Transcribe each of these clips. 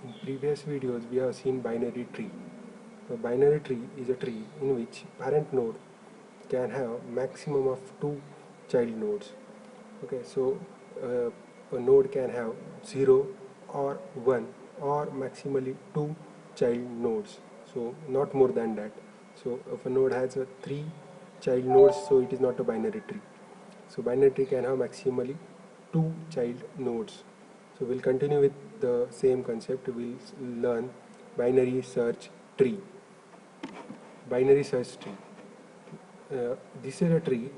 In previous videos we have seen binary tree. A binary tree is a tree in which parent node can have maximum of two child nodes. Okay, so a node can have 0 or 1 or maximally two child nodes, so not more than that. So if a node has a 3 child nodes, so it is not a binary tree. So binary tree can have maximally two child nodes. So we'll continue with the same concept. We'll learn binary search tree. Binary search tree. This is a tree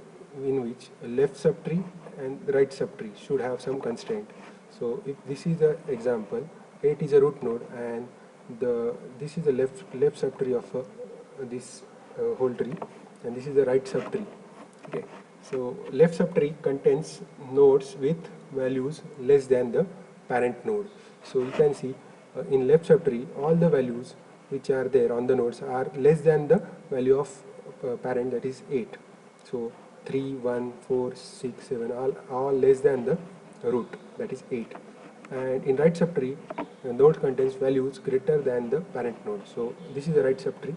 in which a left subtree and the right subtree should have some constraint. So if this is the example, 8 is a root node and this is the left subtree of this whole tree, and this is the right subtree. Okay, so left subtree contains nodes with values less than the parent node. So you can see in left subtree all the values which are there on the nodes are less than the value of parent, that is 8. So 3, 1, 4, 6, 7 all less than the root, that is 8. And in right subtree the node contains values greater than the parent node. So this is the right subtree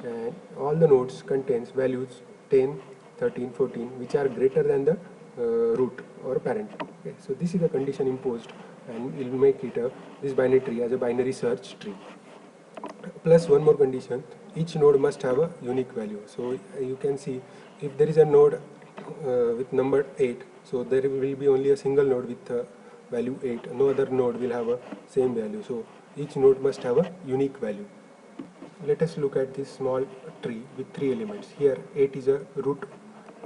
and all the nodes contains values 10, 13, 14 which are greater than the root or parent. Okay, so this is the condition imposed and it will make it this binary tree as a binary search tree. Plus one more condition, each node must have a unique value. So you can see if there is a node with number 8, so there will be only a single node with value 8, no other node will have a same value. So each node must have a unique value. Let us look at this small tree with 3 elements. Here 8 is a root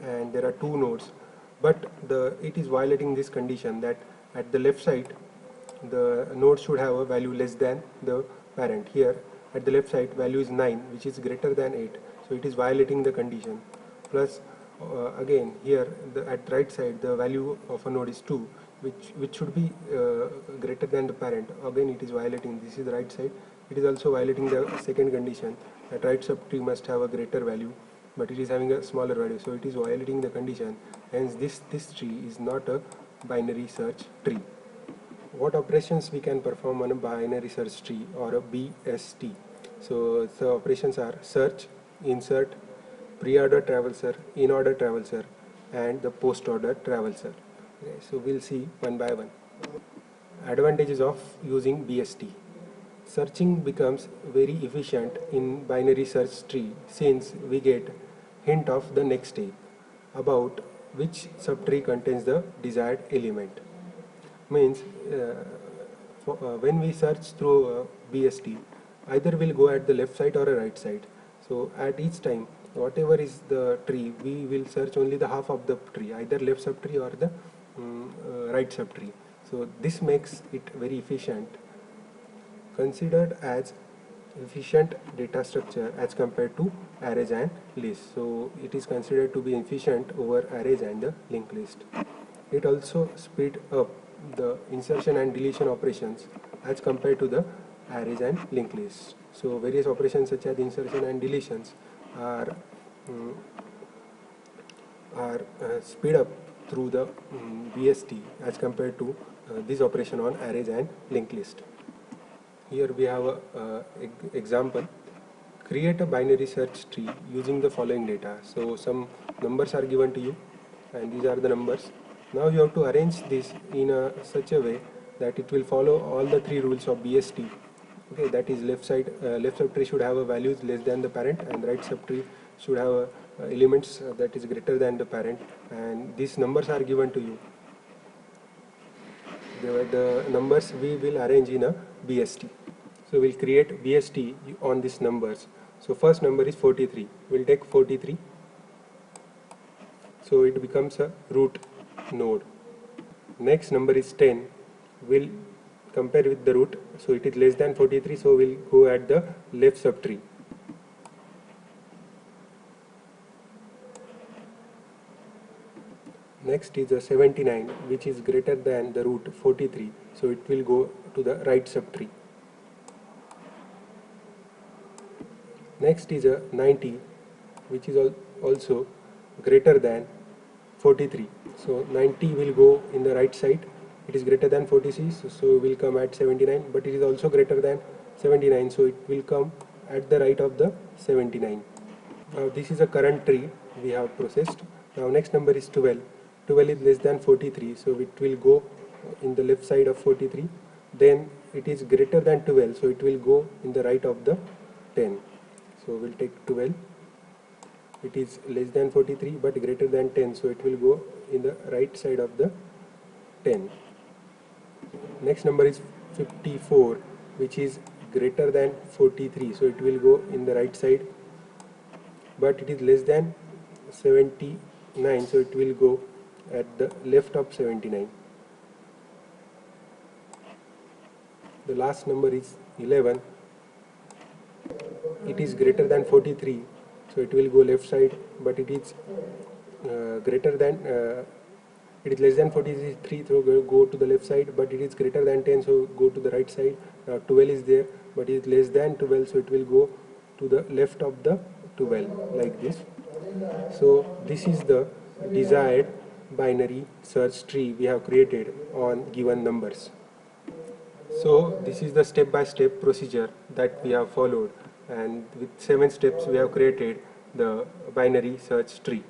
and there are 2 nodes, but it is violating this condition that at the left side the node should have a value less than the parent. Here at the left side value is 9 which is greater than 8, so it is violating the condition. Plus again here at right side the value of a node is 2 which should be greater than the parent. Again it is violating, this is the right side, it is also violating the second condition that right subtree must have a greater value, but it is having a smaller value, so it is violating the condition. Hence this tree is not a binary search tree. What operations we can perform on a binary search tree or a BST? So the operations are search, insert, pre-order traverser, in-order traverser, and the post-order traverser. Okay, so we'll see one by one. Advantages of using BST. Searching becomes very efficient in binary search tree since we get hint of the next step about which subtree contains the desired element. Means when we search through BST, either we'll go at the left side or a right side. So at each time, whatever is the tree, we will search only the half of the tree, either left subtree or the right subtree. So this makes it very efficient, considered as efficient data structure as compared to arrays and lists. So it is considered to be efficient over arrays and the linked list. It also speed up the insertion and deletion operations as compared to the arrays and linked lists. So various operations such as insertion and deletions are speed up through the BST as compared to this operation on arrays and linked list. Here we have a example. Create a binary search tree using the following data. So some numbers are given to you and these are the numbers. Now you have to arrange this in such a way that it will follow all the 3 rules of BST. Okay, that is left subtree should have a values less than the parent, and right subtree should have elements that is greater than the parent, and these numbers are given to you. The numbers we will arrange in a BST. So we'll create BST on these numbers. So first number is 43. We'll take 43. So it becomes a root node. Next number is 10. We'll compare with the root. So it is less than 43. So we'll go at the left subtree. Next is a 79, which is greater than the root 43. So it will go to the right subtree. Next is a 90, which is also greater than 43. So 90 will go in the right side it is greater than 46, so it will come at 79, but it is also greater than 79, so it will come at the right of the 79. Now this is a current tree we have processed. Now next number is 12. 12 is less than 43, so it will go in the left side of 43. Then it is greater than 12, so it will go in the right of the 10. So we'll take 12. It is less than 43 but greater than 10, so it will go in the right side of the 10. Next number is 54, which is greater than 43, so it will go in the right side, but it is less than 79, so it will go at the left of 79. The last number is 11. It is greater than 43, so it will go left side, but it is greater than it is less than 43, so go to the left side, but it is greater than 10, so go to the right side. 12 is there, but it is less than 12, so it will go to the left of the 12, like this. So this is the desired binary search tree we have created on given numbers. So this is the step-by-step procedure that we have followed, and with 7 steps we have created the binary search tree.